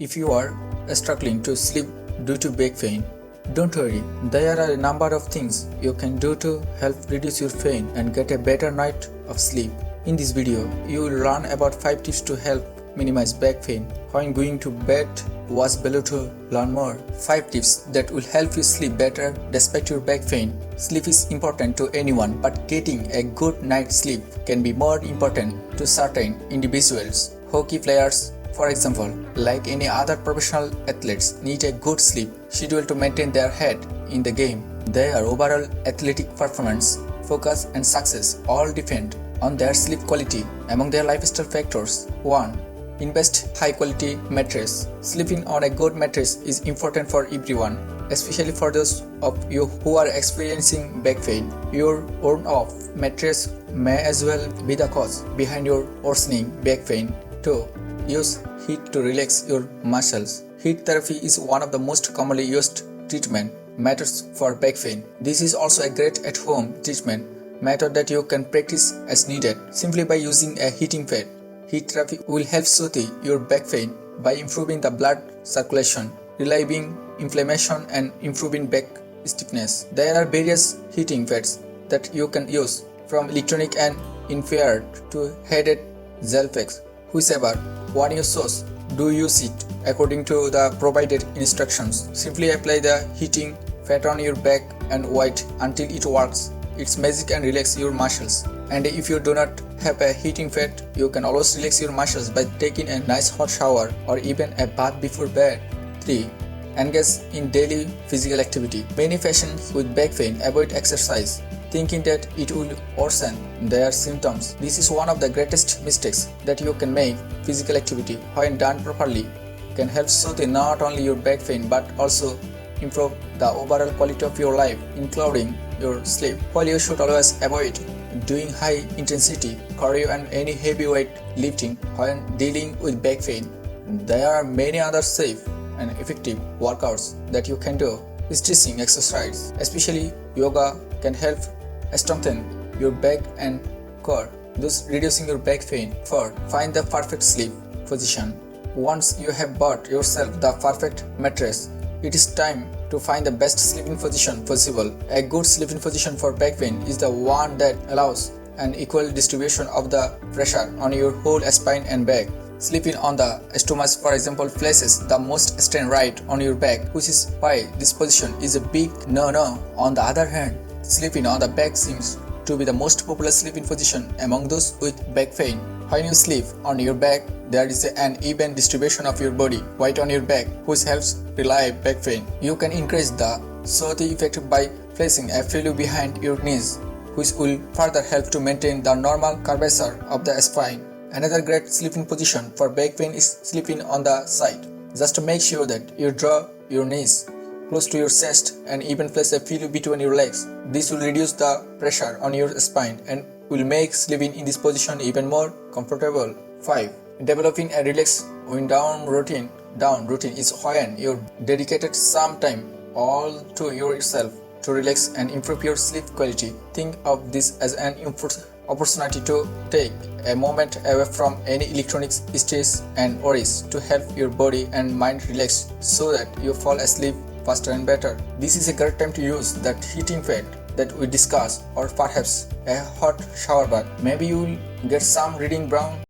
If you are struggling to sleep due to back pain, don't worry, there are a number of things you can do to help reduce your pain and get a better night of sleep. In this video, you will learn about 5 tips to help minimize back pain when going to bed. Watch below to learn more. 5 tips that will help you sleep better despite your back pain. Sleep is important to anyone, but getting a good night's sleep can be more important to certain individuals. Hockey players, for example, like any other professional athletes, need a good sleep schedule to maintain their head in the game. Their overall athletic performance, focus and success all depend on their sleep quality. Among their lifestyle factors: 1. Invest high quality mattress. Sleeping on a good mattress is important for everyone, especially for those of you who are experiencing back pain. Your worn-off mattress may as well be the cause behind your worsening back pain. 2. Use heat to relax your muscles. Heat therapy is one of the most commonly used treatment methods for back pain. This is also a great at-home treatment method that you can practice as needed simply by using a heating pad. Heat therapy will help soothe your back pain by improving the blood circulation, relieving inflammation and improving back stiffness. There are various heating pads that you can use, from electronic and infrared to heated gel packs. Whichever one you choose, do use it according to the provided instructions. Simply apply the heating pad on your back and wait until it works its magic and relax your muscles. And if you do not have a heating pad, you can always relax your muscles by taking a nice hot shower or even a bath before bed. 3. Engage in daily physical activity. Many patients with back pain avoid exercise, thinking that it will worsen their symptoms. This is one of the greatest mistakes that you can make. Physical activity, when done properly, can help soothe not only your back pain but also improve the overall quality of your life, including your sleep. While you should always avoid doing high intensity cardio and any heavyweight lifting when dealing with back pain, there are many other safe and effective workouts that you can do. Stretching exercise, especially yoga, can help strengthen your back and core, thus reducing your back pain. 4. Find the perfect sleep position. Once you have bought yourself the perfect mattress, it is time to find the best sleeping position possible. A good sleeping position for back pain is the one that allows an equal distribution of the pressure on your whole spine and back. Sleeping on the stomach, for example, places the most strain right on your back, which is why this position is a big no-no. On the other hand, sleeping on the back seems to be the most popular sleeping position among those with back pain. When you sleep on your back, there is an even distribution of your body weight on your back, which helps relieve back pain. You can increase the soothing effect by placing a pillow behind your knees, which will further help to maintain the normal curvature of the spine. Another great sleeping position for back pain is sleeping on the side. Just make sure that you draw your knees close to your chest and even place a pillow between your legs. This will reduce the pressure on your spine and will make sleeping in this position even more comfortable. 5. Developing a relaxed wind-down routine. Down routine is when you dedicated some time all to yourself to relax and improve your sleep quality. Think of this as an opportunity to take a moment away from any electronic stress and worries to help your body and mind relax so that you fall asleep faster and better. This is a great time to use that heating pad that we discussed, or perhaps a hot shower bath. Maybe you will get some reading brown